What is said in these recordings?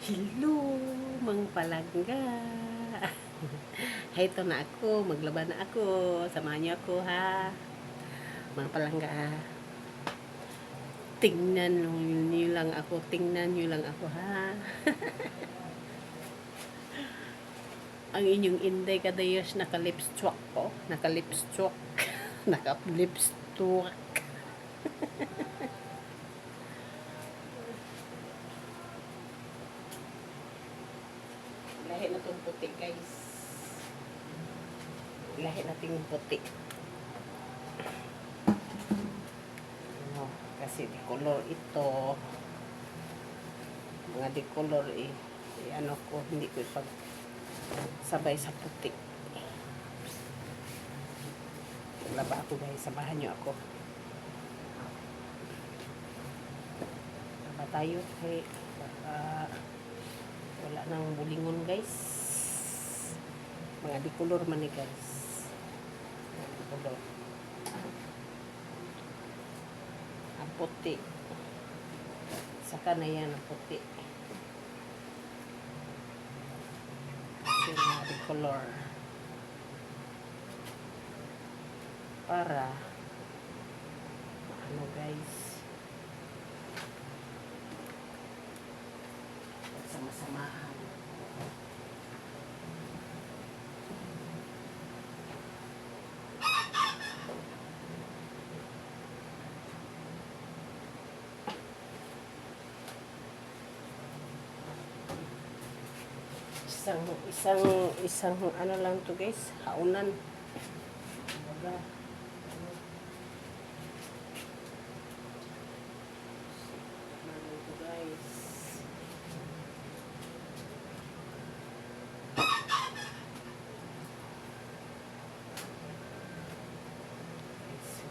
Hello, mga palangga. Heto na ako, maglaban na ako. Samahan niyo ako ha. Mga palangga. Tingnan niyo lang ako, tingnan niyo lang ako ha. Ang inyong Inday Kadayos naka-lipstick po. Naka-lipstick. Naka-lipstick. Lahi na itong puti guys. Lahi natin yung puti. Ano, kasi decolor ito. Mga decolor ano ko, hindi ko ipag sabay sa puti. Laba ako guys, samahan nyo ako. Laba tayo kay wala nang bulingon guys. Mga decolor man ni guys. Mga decolor. Ang puti. Saka na yan ang puti. Kasi mga decolor. Para ano guys, sama-samahan. Isang ano lang to guys, haunan. Baga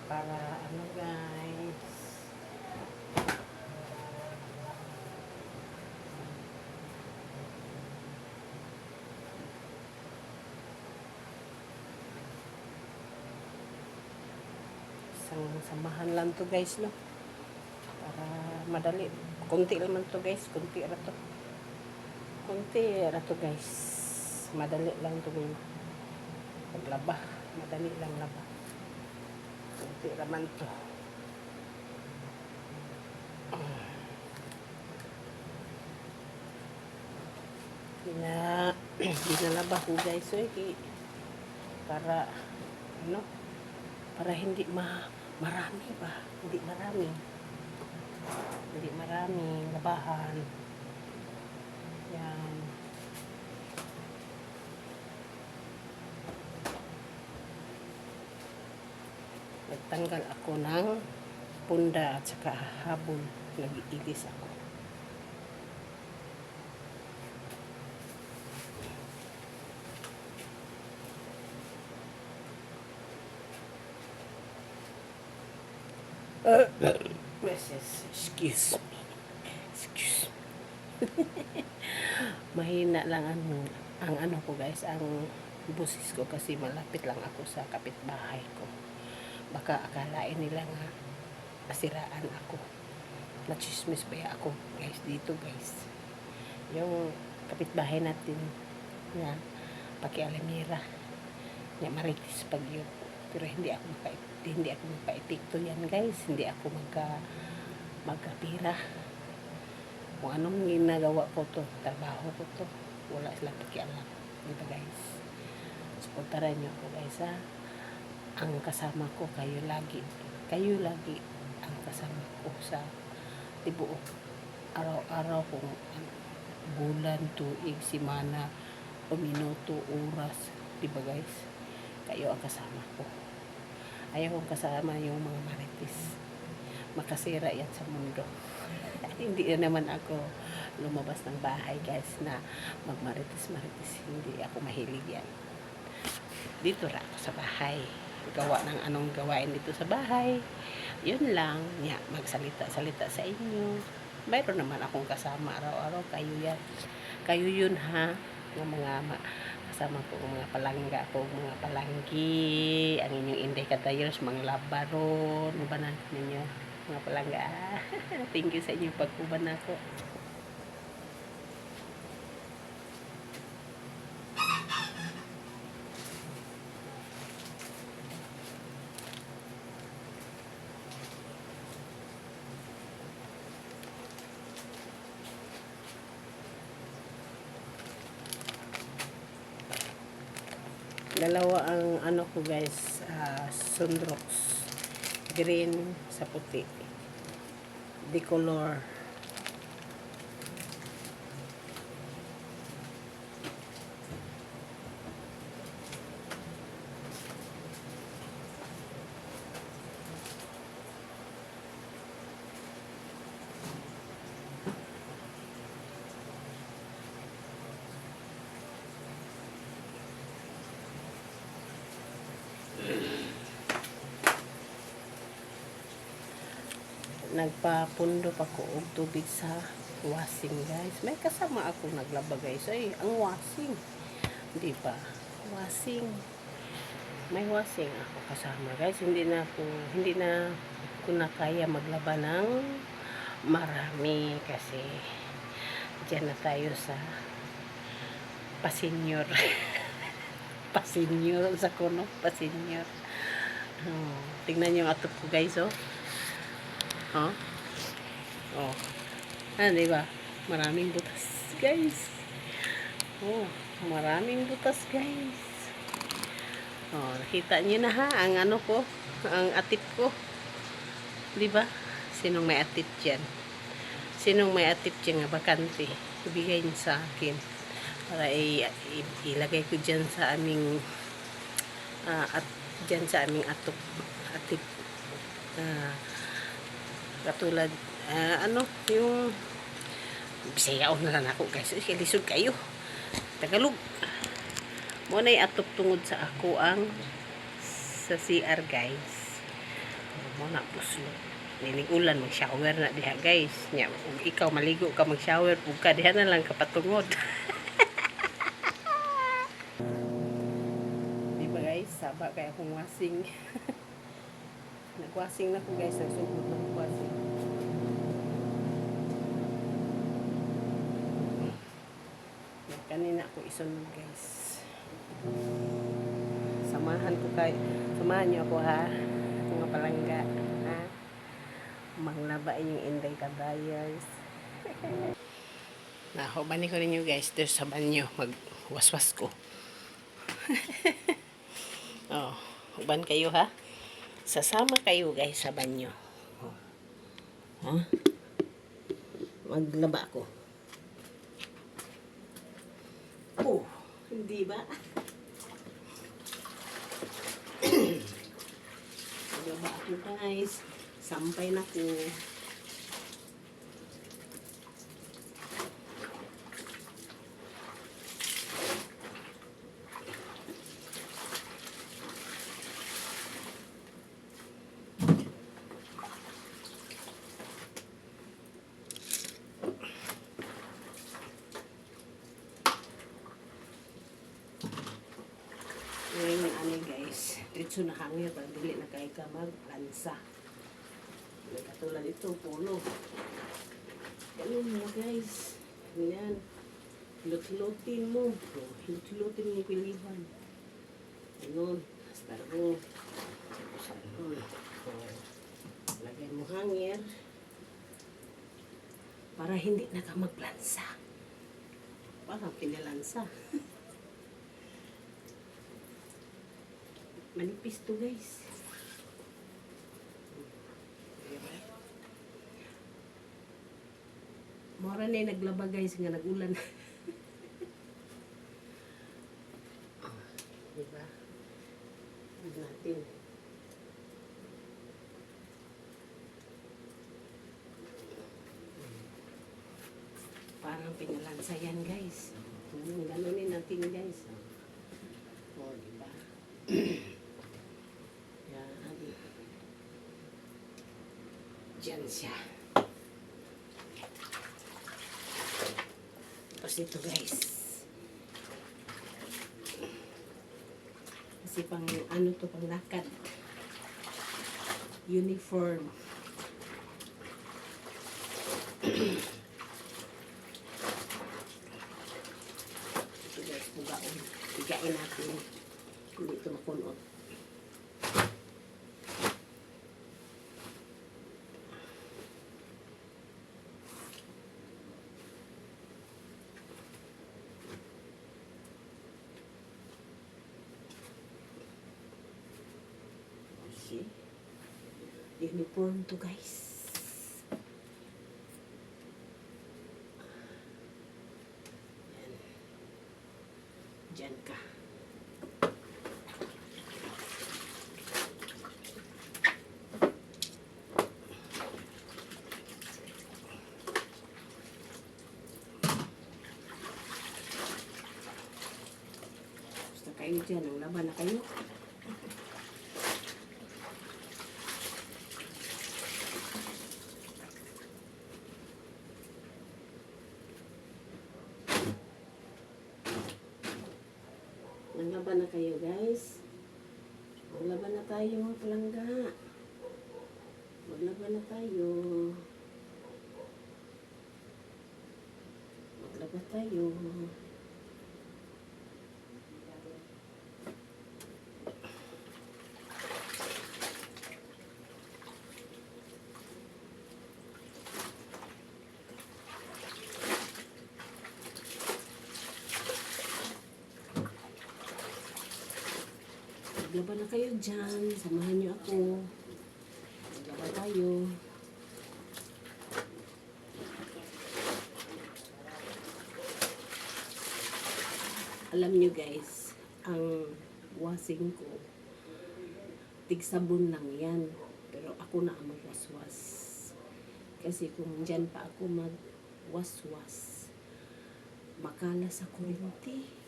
para ano guys, isang samahan lang to guys no, para madali. Kunti naman to guys, kunti ra to guys, madali lang to paglaba, madali lang laba. Kunti naman to. Ginalaba ko guys, para ano, para hindi marami ba, hindi marami labahan. Yan. Nagtanggal ako ng punda at saka habon. Nag-iilis ako. Excuse me. Mahina lang ang ano ko guys, ang busis ko kasi malapit lang ako sa kapitbahay ko. Baka akalain nila nga nasiraan ako. Nachismis ba ako guys dito guys. Yung kapitbahay natin na pakialamira na maritis pag yun. Pero hindi ako makaipikto yan guys. Hindi ako magkapira. Kung anong ginagawa ko to, trabaho ko to, wala silang pakialam. Diba guys? Supportaran nyo ako guys ha. Ang kasama ko kayo lagi ang kasama ko sa tibuok araw-araw, kung bulan, tuig, simana o minuto, oras, diba guys, kayo ang kasama ko. Ayaw kong kasama yung mga marites, makasira yan sa mundo. Hindi naman ako lumabas ng bahay guys na magmarites, hindi ako mahilig yan. Dito ra ako sa bahay, gawa ng anong gawain dito sa bahay, yun lang ya, magsalita sa inyo. Mayroon naman akong kasama araw-araw, kayo yun ha, ng mga kasama ko, mga palangga ko, mga palanggi, ang inyong Inday Kadayos, mga labaron, ubanan ninyo mga palangga. Thank you sa inyong pagkuban ako. Dalawa ang ano ko guys, sunrox. Green sa puti. Decolor. Nagpapundo pa ko og tubig sa washing guys. May kasama ako naglaba guys. Ay, ang washing. Di ba? Washing. May washing ako kasama guys. Hindi na ko na kaya maglaba ng marami kasi diyan na tayo sa pasenyor. Pasenyor sa kuno, pasenyor. Tingnan niyo yung atop ko guys, oh. Oh. Oh. Diba? Maraming butas, guys. Oh, maraming butas, guys. Oh, nakita niyo na ha, ang ano ko, ang atip ko. Diba? Sinong may atip diyan? Sinong may atip diyan nga bakante? Ibigay niyo sa akin para ilagay ko diyan sa aming at diyan sa aming atip. Katulad ano yung Bisaya na lang ako guys, lisod kayo Tagalog mo na atop tungod sa ako ang sa CR guys. Mo na puslo niligulan mag shower na diha guys nya. Kung ikaw maligo ka mag shower pug ka diha na lang kapatungod. Di ba guys, saba kay akong washing. Nagwashing na ko guys, nagsugod na nagwashing. Kanina ako isunod guys. Samahan niyo ako ha, mga palangga ha. Manglaba yung Inday Kabayas. Nahubanin ko ninyo guys, there's sa banyo, magwaswas ko. Oh, huban kayo ha. Sasama kayo guys sa banyo. Ha? Maglaba ako. Oh, hindi ba? Maglaba ako guys. Sampay na ko. Ngayon ano guys, dito na hangin para dili na kay ka maglansa. Katulad ito, puno. Ganun mo guys. Ganyan. Hilot-hilotin mo. Hilot-hilotin mo yung pilihan. Ganun. Start mo. Lagyan mo hangin. Para hindi na ka maglansa. Parang pinalansa. Manipis to guys. Mora na yung naglaba guys nga nagulan. Diba? Natin. Parang pinalansa yan guys. Ganunin natin guys. Oh, diba? Diyan siya. Tapos ito guys. Kasi pang ano to, pang lakad. Uniform. Ito guys, pugaon. Tigain natin. Hindi ito makunot. uniform to guys. Diyan ka. Basta kayo dyan, ang laban na kayo. Maglaban na kayo guys. Maglaban na tayo mga palangga. Maglaban na tayo. Maglaban tayo. Maglaban na kayo dyan. Samahan niyo ako. Maglaban tayo. Alam niyo guys, ang washing ko, tigsabon lang yan. Pero ako na ang magwaswas. Kasi kung dyan pa ako magwaswas, makala sa kuryente.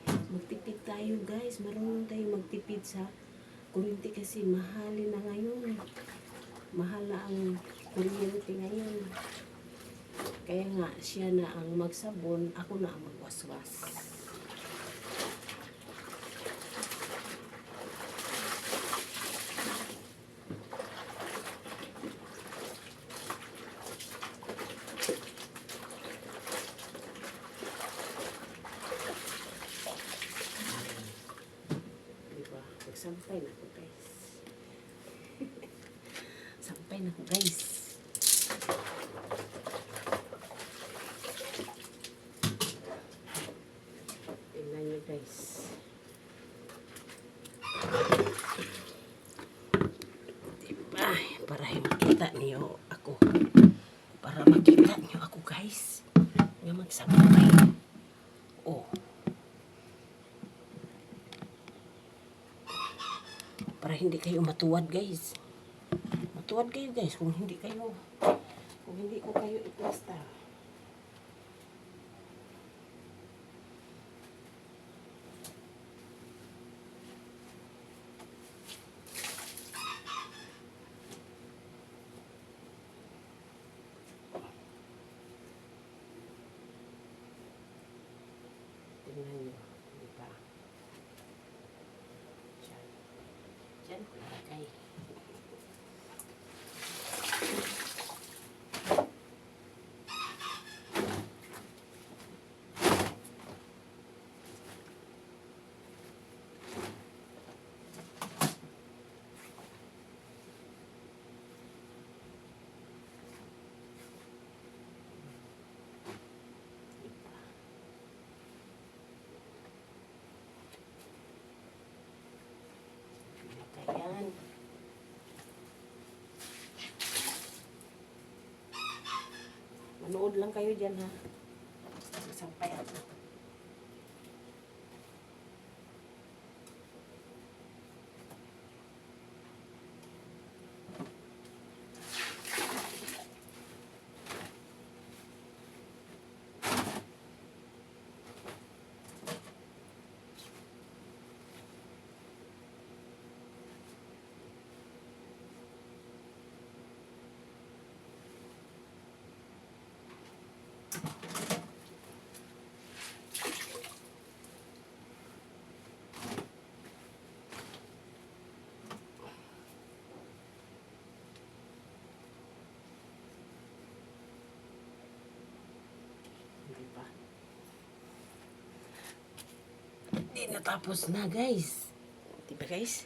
Magtipid tayo guys, marunong tayo magtipid sa kuryente kasi mahalin na ngayon. Mahal na ang kuryente ngayon. Kaya nga siya na ang magsabon, ako na ang magwaswas. Sampay na ako guys. Sampay na ako guys. Tingnan nyo guys. Diba? Para makita niyo ako. Para makita niyo ako guys. Nga magsampay. Oh. Para hindi kayo matuwad guys. Matuwad kayo guys kung hindi ko kayo iplasta. Tingnan nyo, diba? Diyan ko lagay. Ayan. Manood lang kayo dyan ha. Sampay ako. Natapos na guys. Diba guys?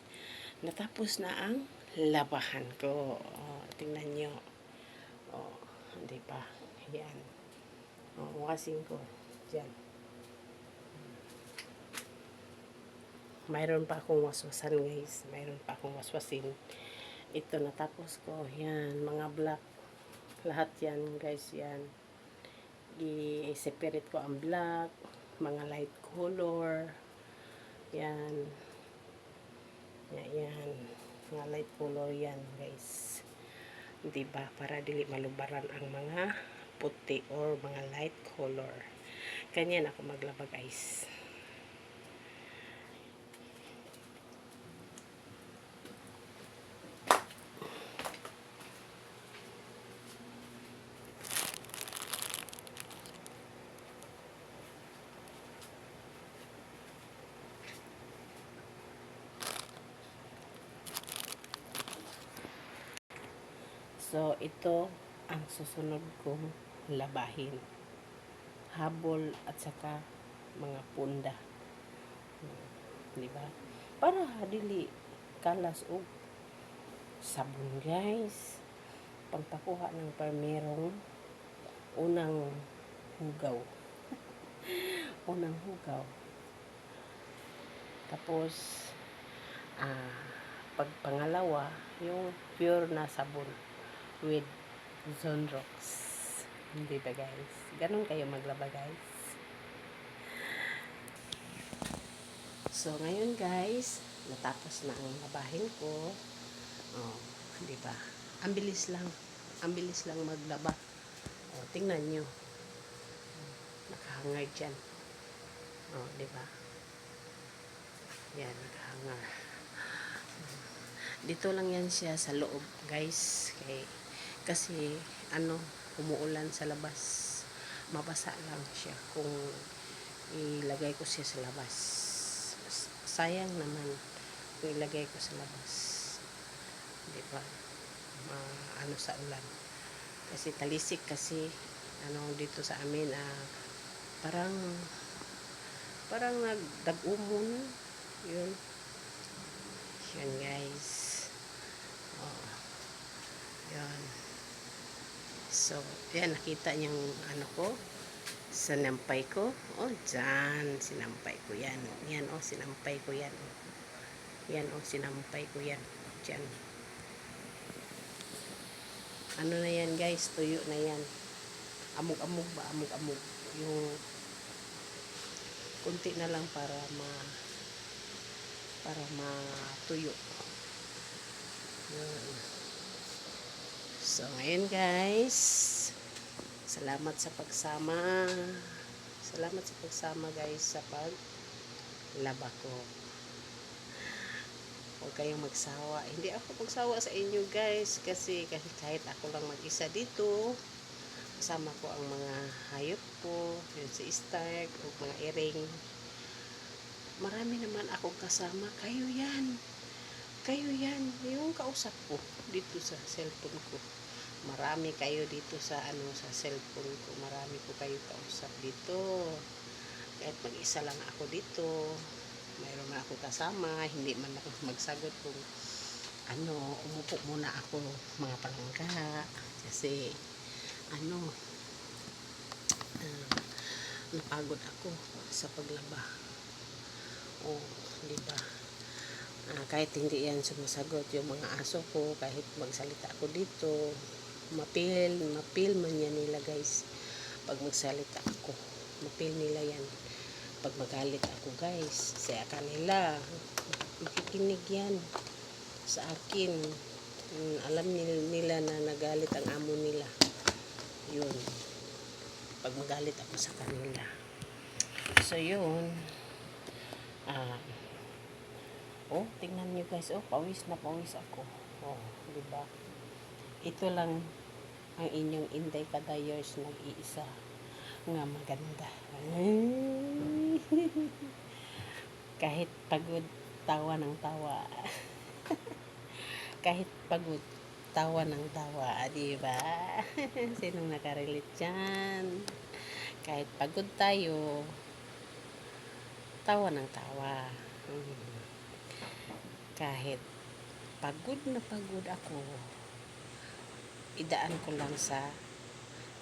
Natapos na ang labahan ko. Oh, tingnan nyo. Oh, diba? Yan. Oh, washing ko. Diyan. Mayroon pa akong waswasan guys. Mayroon pa akong waswasin. Ito natapos ko. Yan, mga black. Lahat yan guys, yan. I-separate ko ang black, mga light color. Yan. Yan. Mga light color yan guys. Diba? Para dili malubaran ang mga puti or mga light color. Kanyan ako maglaba guys. So, ito ang susunod kong labahin. Habol at saka mga punda. Diba? Para dili kalas o sabon guys. Pagpakuha ng permerong unang hugaw. Unang hugaw. Tapos, pag pangalawa, yung pure na sabon with Zonrox. Hindi ba guys? Ganun kayo maglaba guys. So ngayon guys, natapos na ang labahin ko. Oh, di ba? Ang bilis lang. Ang bilis lang maglaba. Oh, tingnan nyo. Nakahangar dyan. Oh, di ba? Yan, nakahangar. Dito lang yan siya sa loob guys. Kasi umuulan sa labas, mabasa lang siya kung ilagay ko siya sa labas. Sayang naman kung ilagay ko sa labas, di ba? Sa ulan kasi talisik kasi dito sa amin parang nagdag-umon yun guys. Oh, yan. So, yan, nakita niyang ko, sinampay ko. Oh, dyan, sinampay ko yan. Yan, oh, sinampay ko yan. Yan, oh, sinampay ko yan. Dyan. Ano na yan, guys? Tuyo na yan. Amog-amog ba? Amog-amog. Yung kunti na lang para matuyo. Yan. So, ngayon guys, salamat sa pagsama. Salamat sa pagsama guys sa paglaba ko. Huwag kayong magsawa. Hindi ako magsawa sa inyo guys kasi kahit ako lang mag-isa dito, kasama ko ang mga hayop ko, yun si Stark, o mga iring. Marami naman akong kasama. Kayo yan. Yung kausap ko dito sa cellphone ko. Marami kayo dito sa sa cellphone ko. Marami ko kayo kausap dito. Kahit mag-isa lang ako dito, mayroon man ako kasama, hindi man ako magsagot kung umupo muna ako mga palangga kasi napagod ako sa paglaba. Oh, di ba? Kahit hindi yan sumasagot yung mga aso ko, kahit magsalita ako dito, mapil man yan nila guys. Pag magsalita ako, mapil nila yan. Pag magalit ako guys, sa kanila, makikinig yan sa akin. Alam nila na nagalit ang amo nila. Yun. Pag magalit ako sa kanila. So yun. Oh, tingnan nyo guys. Oh, pawis na pawis ako. Oh, di ba? Ito lang ang inyong Inday Kadayers nag-iisa nga maganda. Kahit pagod, tawa ng tawa. Kahit pagod, tawa ng tawa, di ba? Sinong nakarelate dyan? Kahit pagod tayo, tawa ng tawa. Kahit pagod na pagod ako, idaan ko lang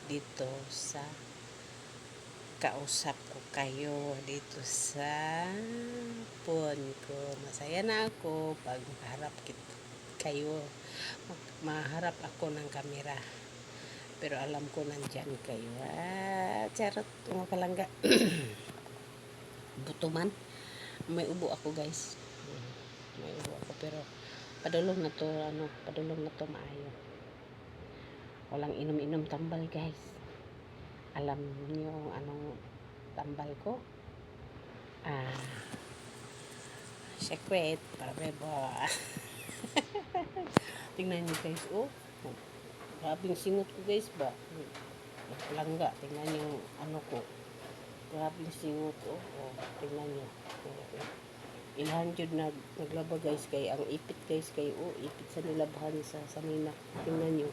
dito sa kausap ko kayo dito sa phone ko. Masaya na ako pag harap kayo. Maharap ako ng kamera. Pero alam ko nandyan kayo. Charot. Mga palangga. Buto man. May ubo ako guys. May ubo ako pero padulong na to, padulong na to maayo. Walang inom-inom tambal guys. Alam niyo anong tambal ko? Secret para bebo. Tingnan niyo guys, grabing singot ko guys ba? Palangga, tingnan niyo ano ko. Grabing singot tingnan niyo. Ilhan jud naglaba guys kay ang ipit guys kay ipit sa nilabhan sa sanina. Tingnan niyo.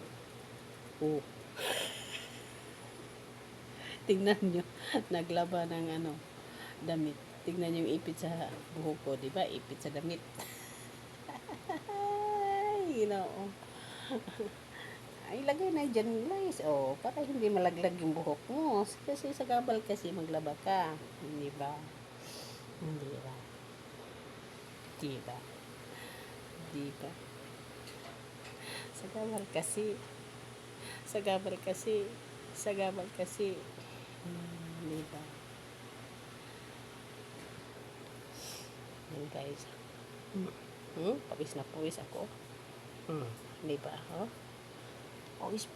Tingnan nyo, naglaba ng damit. Tingnan nyo yung ipit sa buhok ko, di ba? Ipit sa damit. Ay, Ay, lagay na dyan, guys. Para hindi malaglag yung buhok mo. Kasi sa gabal kasi maglaba ka. Hindi ba? Hindi ba? Di ba? Di ba? Sa gabal kasi. Sa gabal kasi. Sa gabal kasi. Diba? Yan guys. Pawis na pawis ako. Diba? Pawis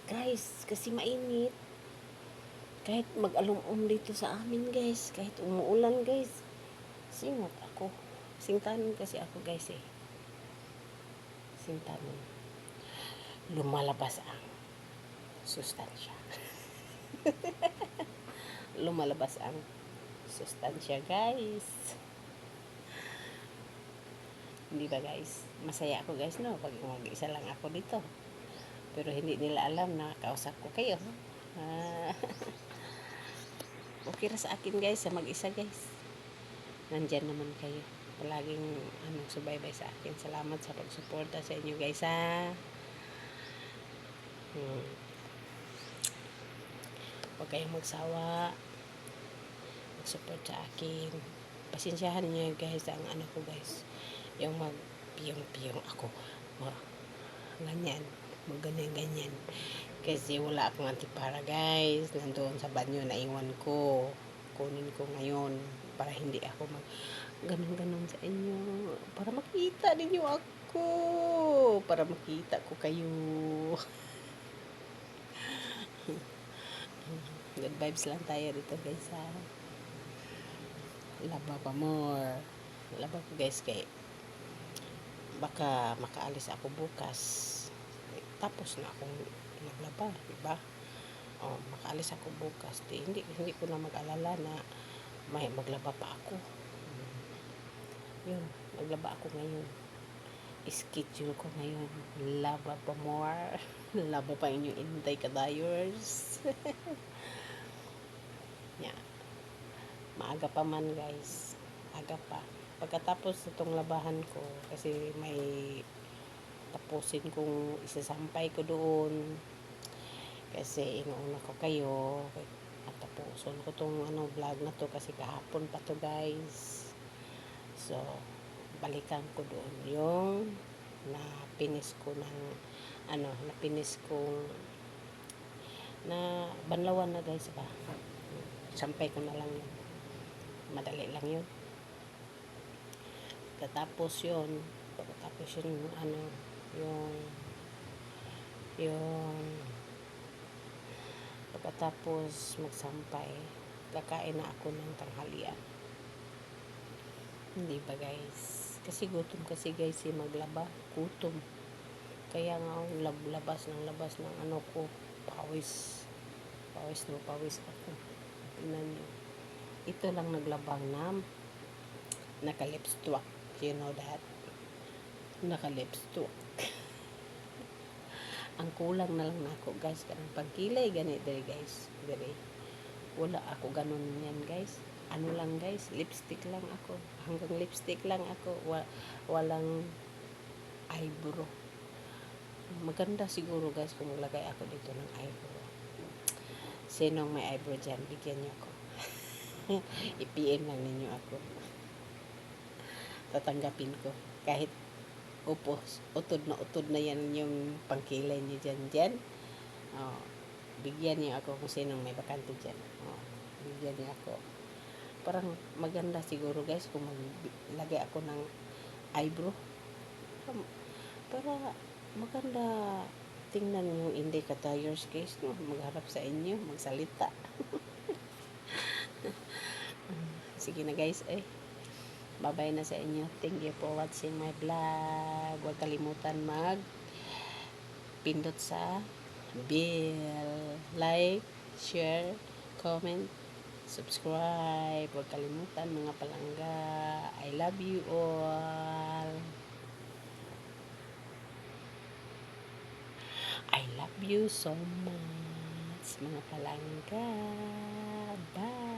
guys. Kasi mainit. Kahit mag-alum-um dito sa amin guys. Kahit umuulan guys. Singot ako. Singtanon kasi ako guys Singtanon. Lumalabas ang sustansya. Lumalabas ang sustansya guys. Hindi ba guys? Masaya ako guys pag mag-isa lang ako dito. Pero hindi nila alam na kausap ko kayo. Okay ra sa akin guys sa mag-isa guys. Nandyan naman kayo. Palaging subaybay sa akin. Salamat sa pagsuporta sa inyo guys Huwag kayong magsawa mag-support sa akin. Pasensyahan niyo guys ang ko guys. Yung mag-piyong-piyong ako. Ganyan. Ganyan. Kasi wala akong antipara guys. Nandoon sa banyo na iwan ko. Kunin ko ngayon para hindi ako ganon sa inyo. Para makita ninyo ako. Para makita ko kayo. Good vibes lang tayo dito guys Laba pa more. Laba ko guys kay baka makaalis ako bukas. Tapos na akong naglaba, diba? Makaalis ako bukas. Hindi ko na mag-alala na may maglaba pa ako. Yun, maglaba ako ngayon. Schedule ko ngayon. Laba pa more. Laba pa inyong intay kadayers. Yeah. Maaga pa man guys. Aga pa. Pagkatapos itong labahan ko, kasi may tapusin kong isasampay ko doon. Kasi inuuna ko kayo. At tapusin ko itong vlog na to kasi kahapon pa to guys. So, balikan ko doon yung napinis ko na banlawan na guys ba. Sampay ko na lang yun. Madali lang yun. Pagkatapos yun pagkatapos magsampay, kakain na ako ng tanghalian. Hindi ba guys? Kasi gutom kasi guys maglaba. Gutom. Kaya nga labas ng ko. Pawis ako. Tingnan nyo. Ito lang naglabang naka-lipstick. You know that? Naka-lipstick. Ang kulang na lang nako guys. Kanang pagkilay ganit dere guys. Dere. Wala ako ganun yan guys. Lang guys. Lipstick lang ako. Hanggang lipstick lang ako. Walang eyebrow. Maganda siguro guys kung maglagay ako dito ng eyebrow. Sinong may eyebrow dyan? Bigyan niyo ako. I-PM lang ninyo ako. Tatanggapin ko. Kahit Upos, utod na yan yung pangkilay niyo dyan. Oh, bigyan niyo ako kung sinong may bakante dyan. Oh, bigyan niyo ako. Parang maganda siguro guys kung maglagay ako ng eyebrow. Para maganda tingnan yung hindi ka-tires guys, no? Magharap sa inyo, magsalita. Sige na guys, bye-bye na sa inyo. Thank you for watching my vlog. Huwag kalimutan pindot sa bell, like, share, comment, subscribe. Huwag kalimutan mga palangga. I love you all. I love you so much mga palangga. Bye.